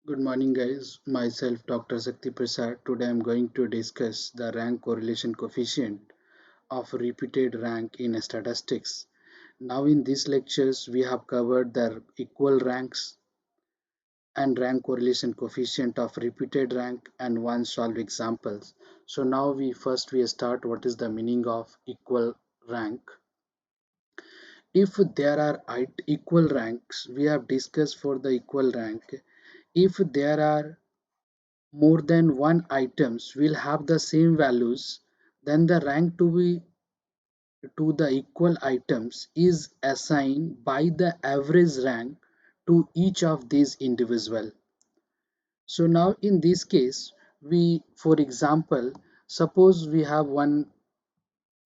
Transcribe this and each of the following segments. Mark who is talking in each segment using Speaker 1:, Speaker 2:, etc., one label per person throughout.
Speaker 1: Good morning, guys. Myself, Dr. Sakti Prasad. Today, I'm going to discuss the rank correlation coefficient of repeated rank in statistics. Now, in these lectures, we have covered the equal ranks and rank correlation coefficient of repeated rank and one solved examples. So now we start what is the meaning of equal rank. If there are equal ranks, we have discussed for the equal rank. If there are more than one items will have the same values, then the rank to the equal items is assigned by the average rank to each of these individual. So now in this case, for example, suppose we have one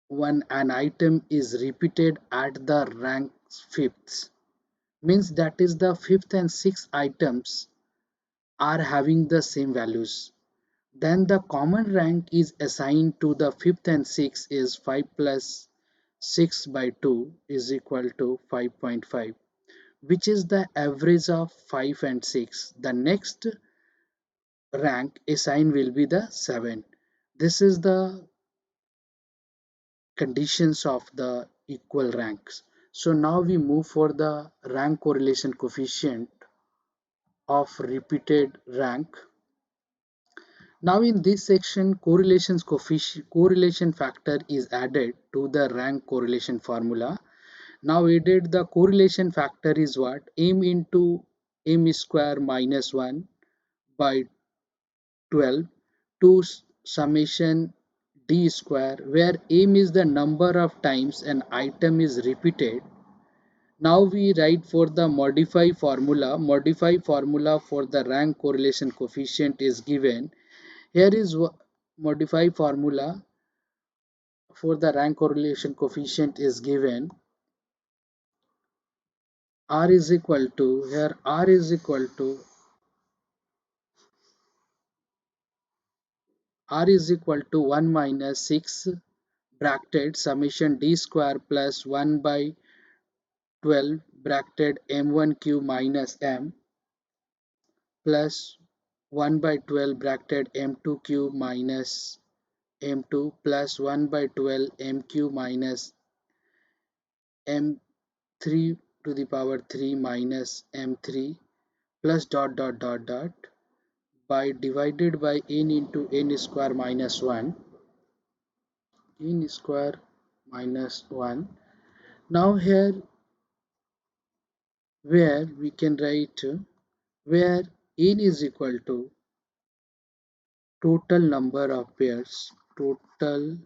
Speaker 1: an item is repeated at the rank fifth, means that is the fifth and sixth items are having the same values. Then the common rank is assigned to the fifth and sixth is 5 plus 6 by 2 is equal to 5.5, which is the average of 5 and 6. The next rank assigned will be the 7. This is the conditions of the equal ranks. So now we move for the rank correlation coefficient of repeated rank. Now in this section, correlation factor is added to the rank correlation formula. Now added the correlation factor is what? M into m square minus 1 by 12 to summation d square, where m is the number of times an item is repeated. Now we write for the modify formula. Modify formula for the rank correlation coefficient is given. Here is modify formula for the rank correlation coefficient is given. R is equal to, here R is equal to 1 minus 6 bracket summation d square plus 1 by 12 bracket m1 cube minus m plus 1 by 12 bracket m2 cube minus m2 plus 1 by 12 m cube minus m3 to the power 3 minus m3 plus dot by divided by n into n square minus 1, n square minus 1. Now here where we can write where n is equal to total number of pairs, total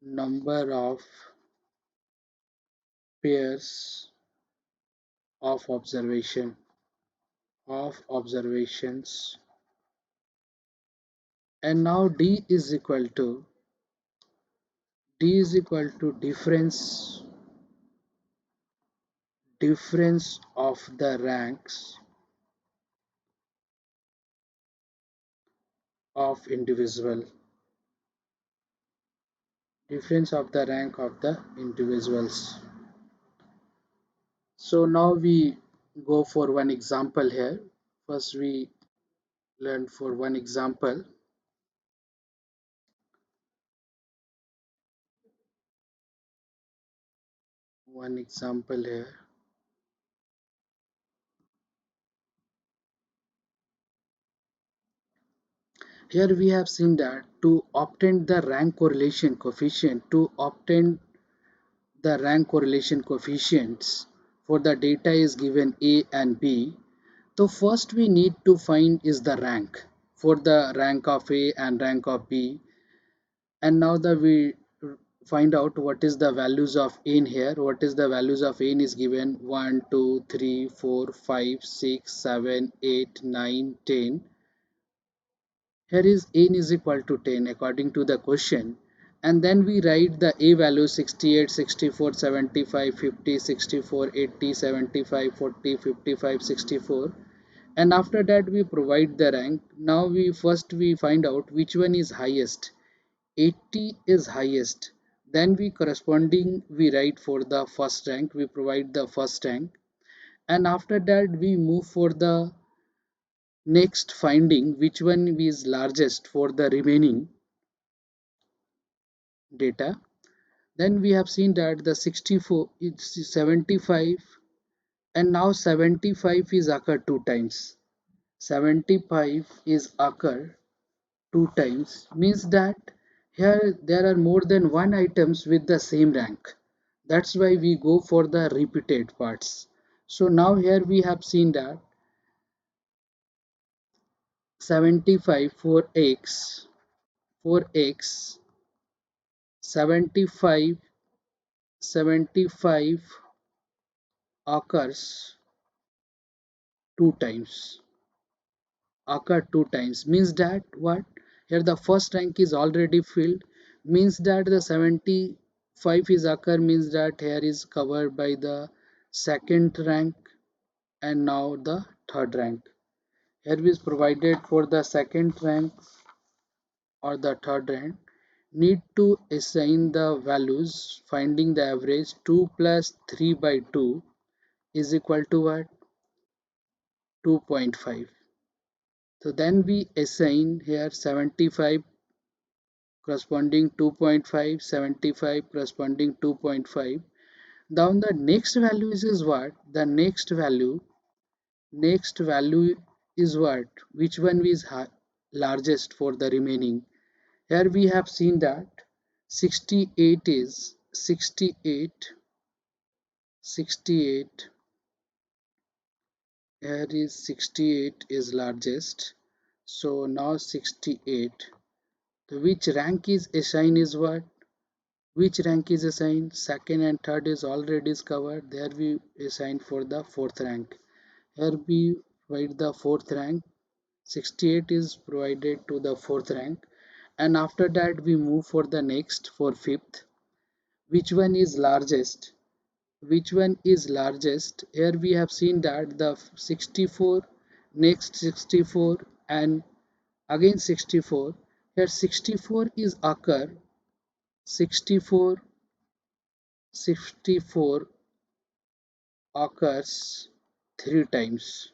Speaker 1: number of pairs of observations, and now d is equal to difference of the ranks of individual, difference of the rank of the individuals. So now we go for one example here. First we learn for one example. One example here. Here we have seen that to obtain the rank correlation coefficient, to obtain the rank correlation coefficients for the data is given A and B. So first we need to find is the rank for the rank of A and rank of B, and now that we find out what is the values of n here. What is the values of n is given 1 2 3 4 5 6 7 8 9 10. Here is n is equal to 10 according to the question, and then we write the a value 68 64 75 50 64 80 75 40 55 64, and after that we provide the rank. Now we find out which one is highest. 80 is highest, then we write for the first rank, we provide the first rank, and after that we move for the next finding which one is largest for the remaining data. Then we have seen that the 64 it's 75, and now 75 is occur two times. 75 is occur two times means that here there are more than one items with the same rank. That's why we go for the repeated parts. So now here we have seen that 75 for x 75 75 occurs two times means that what, here the first rank is already filled, means that the 75 is occur means that here is covered by the second rank, and now the third rank. Here is provided for the second rank or the third rank, need to assign the values finding the average. 2 plus 3 by 2 is equal to what, 2.5. So then we assign here 75 corresponding 2.5, 75 corresponding 2.5. Down the next value is what, the next value is what, which one is largest for the remaining. Here we have seen that 68 is 68, 68, here is 68 is largest. So now 68, so which rank is assigned is what, which rank is assigned, second and third is already covered, there we assign for the fourth rank. Here we provide the fourth rank, 68 is provided to the fourth rank, and after that we move for the next for fifth. Which one is largest, which one is largest, here we have seen that the 64, next 64, and again 64. Here 64 is occur, 64 64 occurs three times,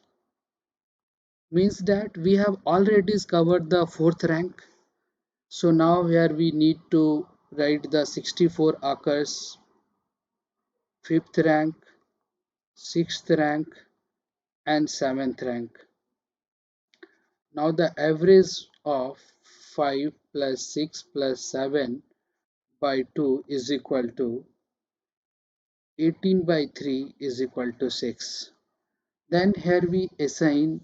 Speaker 1: means that we have already covered the fourth rank. So now here we need to write the 64 occurs fifth rank, sixth rank, and seventh rank. Now the average of 5 plus 6 plus 7 by 2 is equal to 18 by 3 is equal to 6. Then here we assign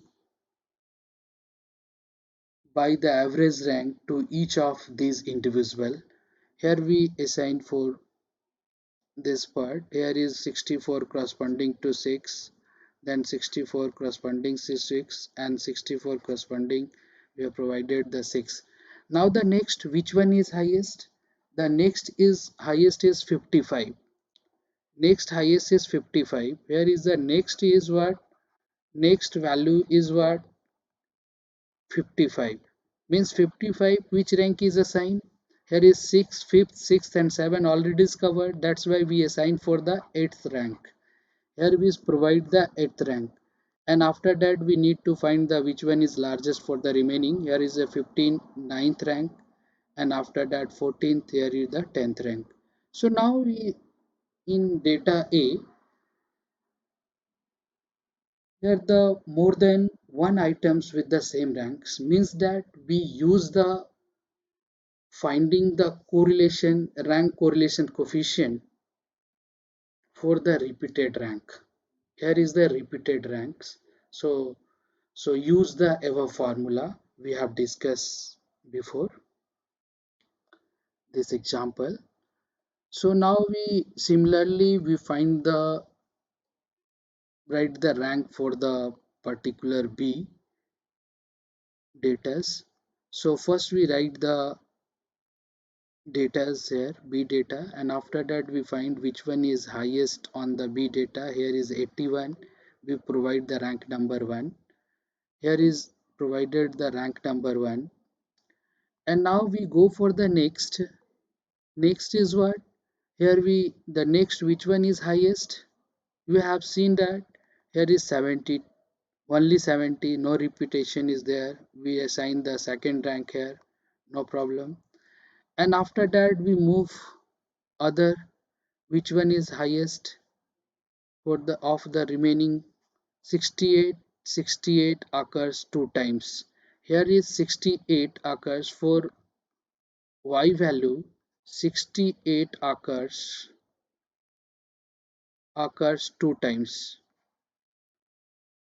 Speaker 1: by the average rank to each of these individual. Here we assign for this part. Here is 64 corresponding to 6, then 64 corresponding to 6, and 64 corresponding, we have provided the 6. Now the next, which one is highest? The next is highest is 55. Next highest is 55. Here is the next is what? Next value is what? 55. Means 55, which rank is assigned? Here is 6, 5th, 6th, and 7 already is covered. That's why we assign for the 8th rank. Here we provide the 8th rank. And after that we need to find the which one is largest for the remaining. Here is a 15, 9th rank. And after that 14th, here is the 10th rank. So now we in data A, here the more than one items with the same ranks means that we use the finding the correlation rank correlation coefficient for the repeated rank. Here is the repeated ranks. So use the above formula we have discussed before this example. So now we similarly we find the write the rank for the particular B datas. So first we write the datas here, B data, and after that we find which one is highest on the B data. Here is 81. We provide the rank number 1. Here is provided the rank number 1. And now we go for the next. Next is what? Here we the next which one is highest? We have seen that here is 71. only 70, no repetition is there, we assign the second rank here, no problem. And after that we move other, which one is highest for the of the remaining 68. 68 occurs two times. Here is 68 occurs for y value. 68 occurs two times.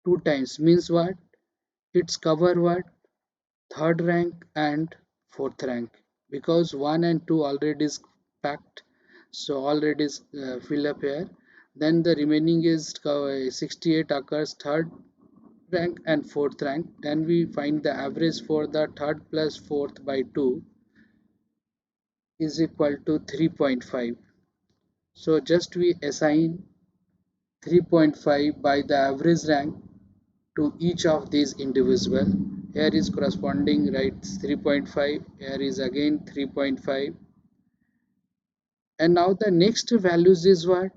Speaker 1: Two times means what? It's cover what? Third rank and fourth rank, because 1 and 2 already is packed, so already is fill up here. Then the remaining is 68 occurs third rank and fourth rank. Then we find the average for the third plus fourth by 2 is equal to 3.5. So just we assign 3.5 by the average rank to each of these individual. Here is corresponding, right, 3.5, here is again 3.5. And now the next values is what?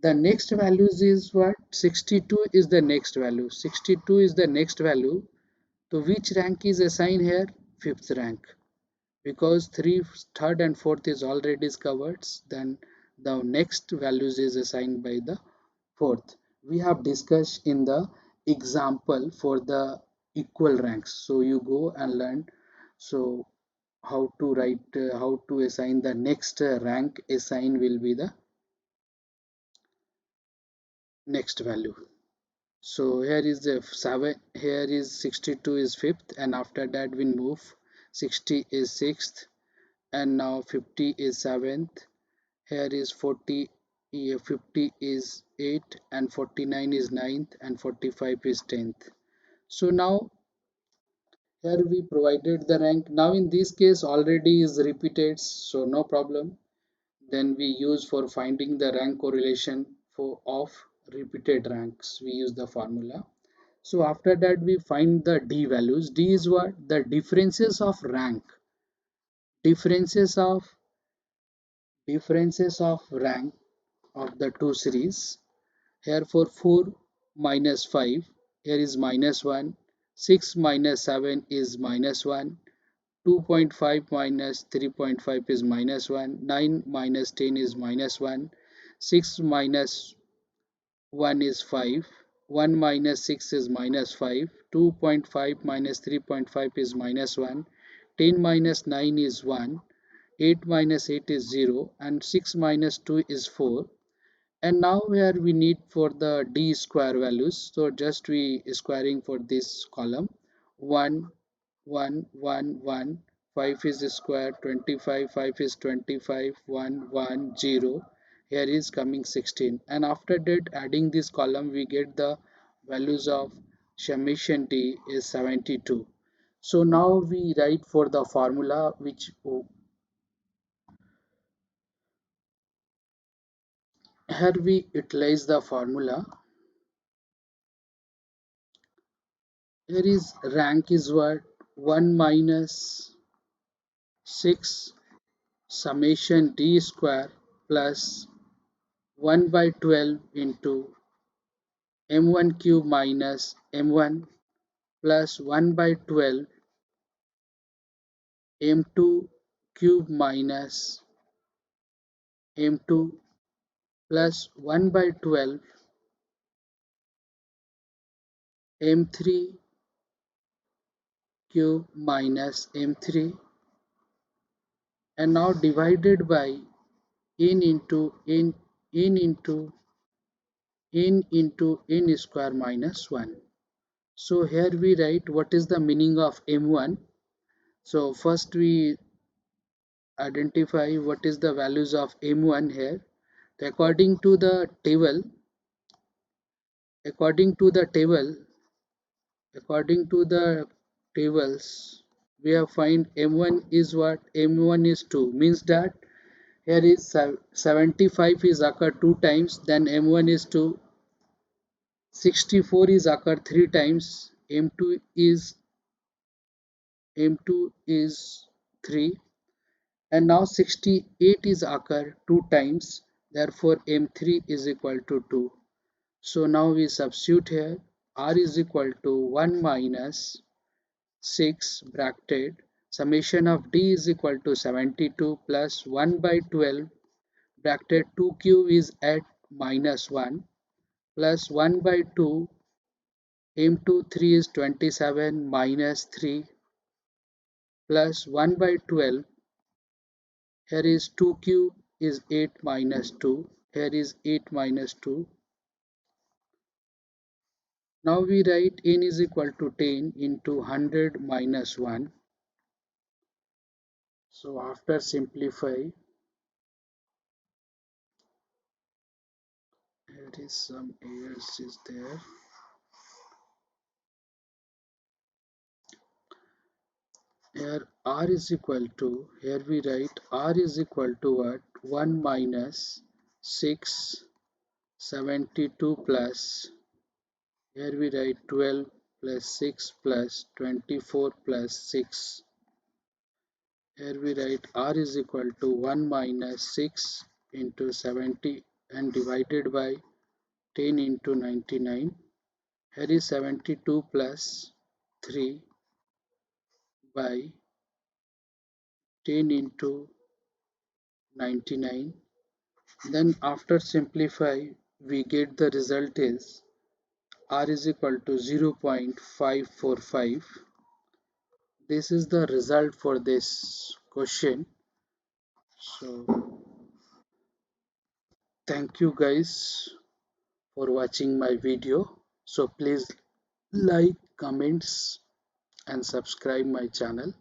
Speaker 1: The next values is what? 62 is the next value. 62 is the next value. To which rank is assigned here? Fifth rank. Because third and fourth is already covered, then the next values is assigned by the fourth. We have discussed in the example for the equal ranks. So you go and learn so how to write, how to assign the next rank assign will be the next value. So here is the 7, here is 62 is fifth, and after that we move 60 is sixth, and now 50 is seventh. Here is 40, 50 is 8, and 49 is ninth, and 45 is 10th. So now here we provided the rank. Now in this case already is repeated, so no problem. Then we use for finding the rank correlation for of repeated ranks, we use the formula. So after that we find the d values. D is what? The differences of rank. Differences of rank of the two series. Here for 4 minus 5, here is minus 1. 6 minus 7 is minus 1. 2.5 minus 3.5 is minus 1. 9 minus 10 is minus 1. 6 minus 1 is 5. 1 minus 6 is minus 5. 2.5 minus 3.5 is minus 1. 10 minus 9 is 1. 8 minus 8 is 0. And 6 minus 2 is 4. And now here we need for the d square values, so just we squaring for this column. 1 1 1 1, 5 is square, 25, 5 is 25, 1 1 0, here is coming 16. And after that adding this column we get the values of summation d is 72. So now we write for the formula, which here we utilize the formula. Here is rank is what? 1 minus 6 summation d square plus 1 by 12 into m1 cube minus m1 plus 1 by 12 m2 cube minus m2 plus 1 by 12 m3 cube minus m3, and now divided by n into n square minus 1. So here we write what is the meaning of m1. So first we identify what is the values of m1 here. According to the table, according to the table, according to the tables, we have find m1 is what? M1 is 2, means that here is 75 is occur 2 times, then m1 is 2. 64 is occur 3 times, m2 is 3, and now 68 is occur 2 times, therefore m3 is equal to 2. So now we substitute here. r is equal to 1 minus 6 bracket summation of d is equal to 72 plus 1 by 12 bracket 2q is at minus 1 plus 1 by 2 into 3 is 27 minus 3 plus 1 by 12. Here is 2q is 8 minus 2. Here is 8 minus 2. Now we write n is equal to 10 into 100 minus 1. So after simplify, here is some errors is there. Here r is equal to, here we write r is equal to what? 1 minus 6, 72 plus, here we write 12 plus 6 plus 24 plus 6. Here we write r is equal to 1 minus 6 into 70 and divided by 10 into 99. Here is 72 plus 3 by 10 into 99. Then after simplify, we get the result is r is equal to 0.545. This is the result for this question. So thank you guys for watching my video. So please like, comments and subscribe my channel.